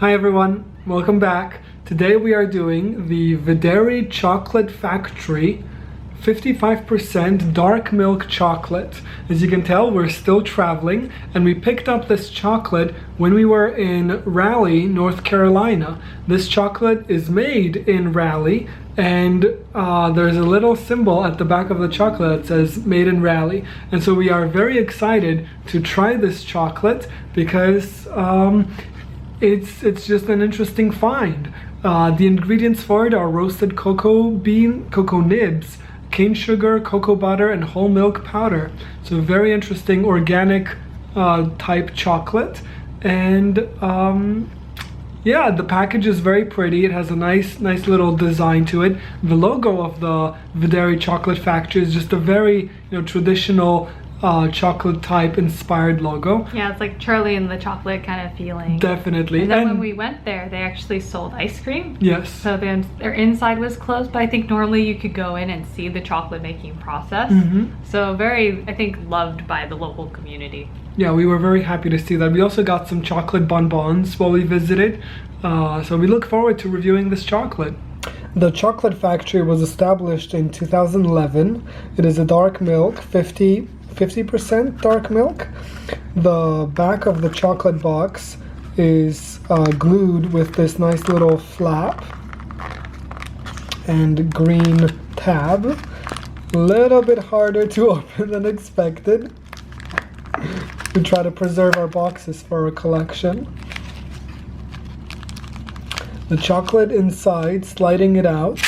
Hi everyone, welcome back. Today we are doing the Videri Chocolate Factory 55% dark milk chocolate. As you can tell, we're still traveling and we picked up this chocolate when we were in Raleigh, North Carolina. This chocolate is made in Raleigh and there's a little symbol at the back of the chocolate that says made in Raleigh. And so we are very excited to try this chocolate because it's just an interesting find. The ingredients for it are roasted cocoa nibs, cane sugar, cocoa butter, and whole milk powder. So very interesting organic type chocolate. And yeah, the package is very pretty. It has a nice little design to it. The logo of the Videri Chocolate Factory is just a very traditional chocolate type inspired logo. Yeah, it's like Charlie and the Chocolate kind of feeling. Definitely. And then when we went there, they actually sold ice cream. Yes. So then their inside was closed, but I think normally you could go in and see the chocolate making process. So very, I think, loved by the local community. Yeah, we were very happy to see that. We also got some chocolate bonbons while we visited. So we look forward to reviewing this chocolate. The chocolate factory was established in 2011. It is a dark milk, 50% dark milk. The back of the chocolate box is glued with this nice little flap and green tab. A little bit harder to open than expected. We try to preserve our boxes for our collection. The chocolate inside, sliding it out,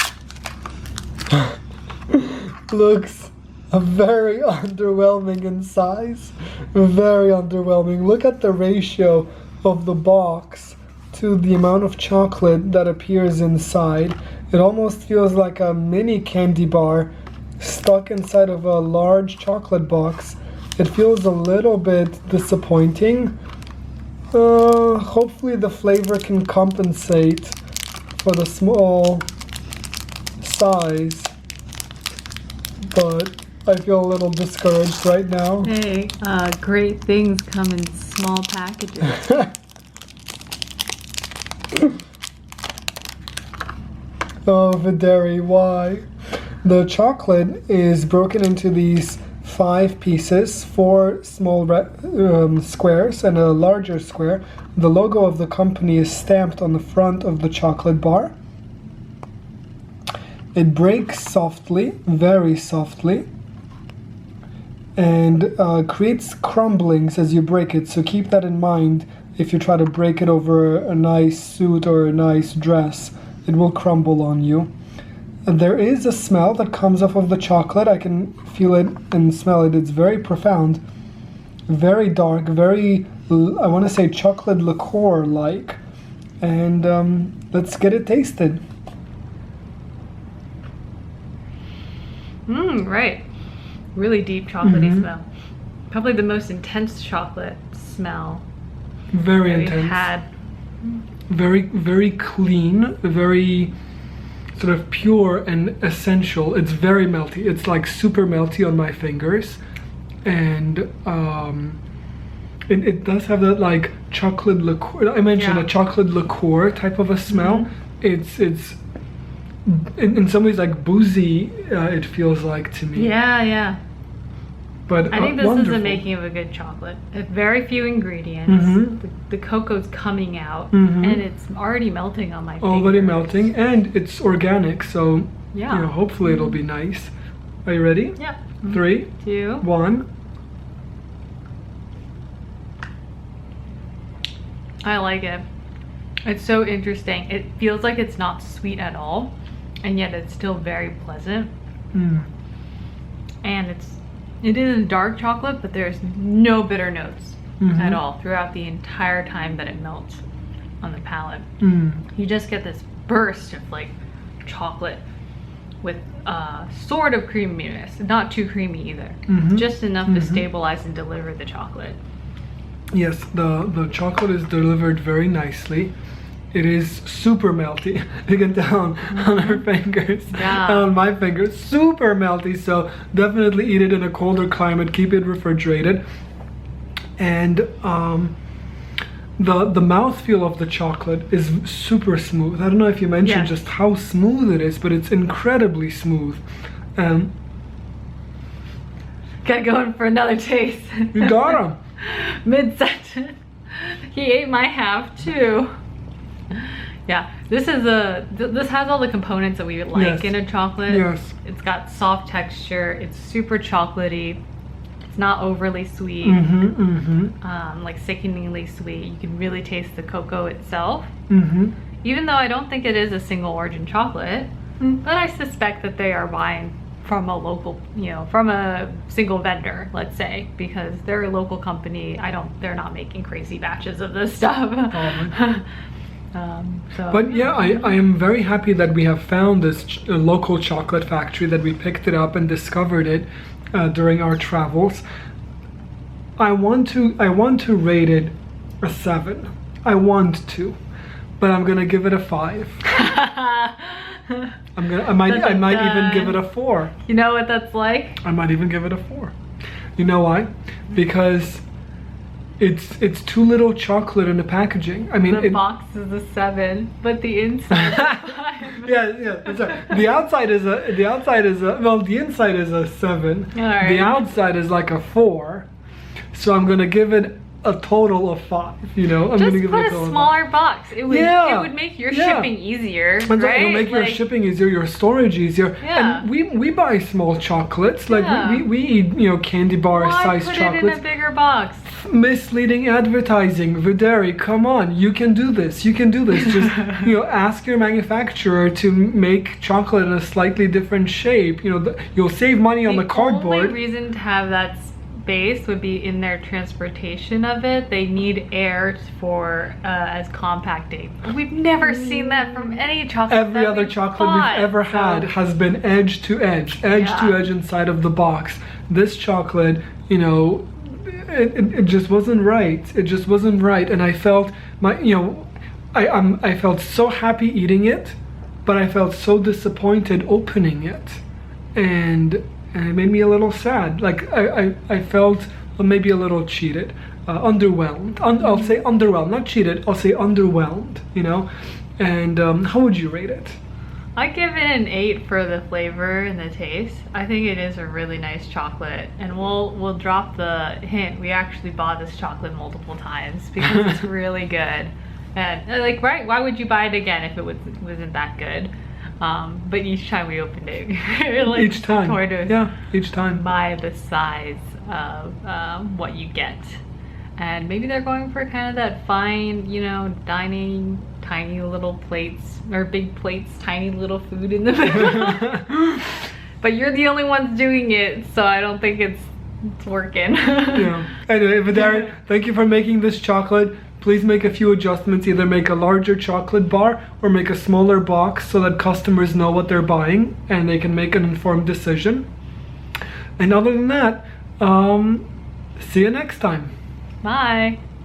looks very underwhelming in size. Very underwhelming. Look at the ratio of the box to the amount of chocolate that appears inside. It almost feels like a mini candy bar stuck inside of a large chocolate box. It feels a little bit disappointing. Hopefully the flavor can compensate for the small size, but I feel a little discouraged right now. Hey, great things come in small packages. Oh, Videri, why? The chocolate is broken into these 5 pieces, 4 small squares and a larger square. The logo of the company is stamped on the front of the chocolate bar. It breaks softly, very softly, and creates crumblings as you break it. So keep that in mind if you try to break it over a nice suit or a nice dress. It will crumble on you. And there is a smell that comes off of the chocolate. I can feel it and smell it. It's very profound, very dark, very, I want to say chocolate liqueur-like. And let's get it tasted. Right. Really deep chocolatey smell. Probably the most intense chocolate smell. Very intense. Had. Very clean, very sort of pure and essential. It's very melty. It's like super melty on my fingers, and it does have that like chocolate liqueur. I mentioned a chocolate liqueur type of a smell. It's in some ways like boozy. It feels like to me. Yeah. But I think this wonderful. is the making of a good chocolate. Very few ingredients. The cocoa's coming out, and it's already melting on my fingers. Already melting, and it's organic, so yeah. Hopefully it'll be nice. Are you ready? Yeah. 3, 2, 1. I like it. It's so interesting. It feels like it's not sweet at all, and yet it's still very pleasant. And it is dark chocolate, but there's no bitter notes at all throughout the entire time that it melts on the palate. You just get this burst of like chocolate with sort of creaminess, not too creamy either, just enough to stabilize and deliver the chocolate. Yes, the chocolate is delivered very nicely. It is super melty. You can tell on our fingers, and on my fingers, super melty. So definitely eat it in a colder climate. Keep it refrigerated. And the mouthfeel of the chocolate is super smooth. I don't know if you mentioned just how smooth it is, but it's incredibly smooth. Gotta go in for another taste. You got him. Mid-sentence. He ate my half too. Yeah, this has all the components that we would like in a chocolate. Yes. It's got soft texture. It's super chocolatey. It's not overly sweet. Like sickeningly sweet. You can really taste the cocoa itself. Even though I don't think it is a single origin chocolate, but I suspect that they are buying from a local, from a single vendor, let's say, because they're a local company. They're not making crazy batches of this stuff. But yeah, I am very happy that we have found this local chocolate factory, that we picked it up and discovered it during our travels. I want to rate it a 7. I want to, but I'm gonna give it a 5. I might even give it a 4. You know what that's like? I might even give it a 4. You know why? Because it's too little chocolate in the packaging. I mean, the box is a 7, but the inside is a 5. yeah, that's right. The inside is a 7. All right. The outside is like a 4. So I'm gonna give it a total of 5. I'm gonna give it a total smaller box. It would make your shipping easier, right? It'll make your shipping easier, your storage easier. Yeah. And we buy small chocolates. Like we eat candy bar size put chocolates. it in a bigger box? Misleading advertising. Videri, come on, you can do this. You can do this. Just ask your manufacturer to make chocolate in a slightly different shape. You'll save money on the cardboard. The only reason to have that space would be in their transportation of it. They need air for as compacting. We've never seen that from any chocolate. Every other chocolate we've ever had has been edge to edge inside of the box. This chocolate, it just wasn't right. It just wasn't right, and I felt I felt so happy eating it, but I felt so disappointed opening it, and it made me a little sad. Like I felt maybe a little cheated, underwhelmed. I'll say underwhelmed, not cheated. I'll say underwhelmed. And how would you rate it? I give it an 8 for the flavor and the taste. I think it is a really nice chocolate, and we'll drop the hint. We actually bought this chocolate multiple times because it's really good. And why would you buy it again if it wasn't that good? But each time we opened it, each time, each time, by the size of what you get. And maybe they're going for kind of that fine, dining, tiny little plates, or big plates, tiny little food in the middle. But you're the only ones doing it, so I don't think it's working. Anyway, Videri, thank you for making this chocolate. Please make a few adjustments. Either make a larger chocolate bar or make a smaller box so that customers know what they're buying and they can make an informed decision. And other than that, see you next time. Bye.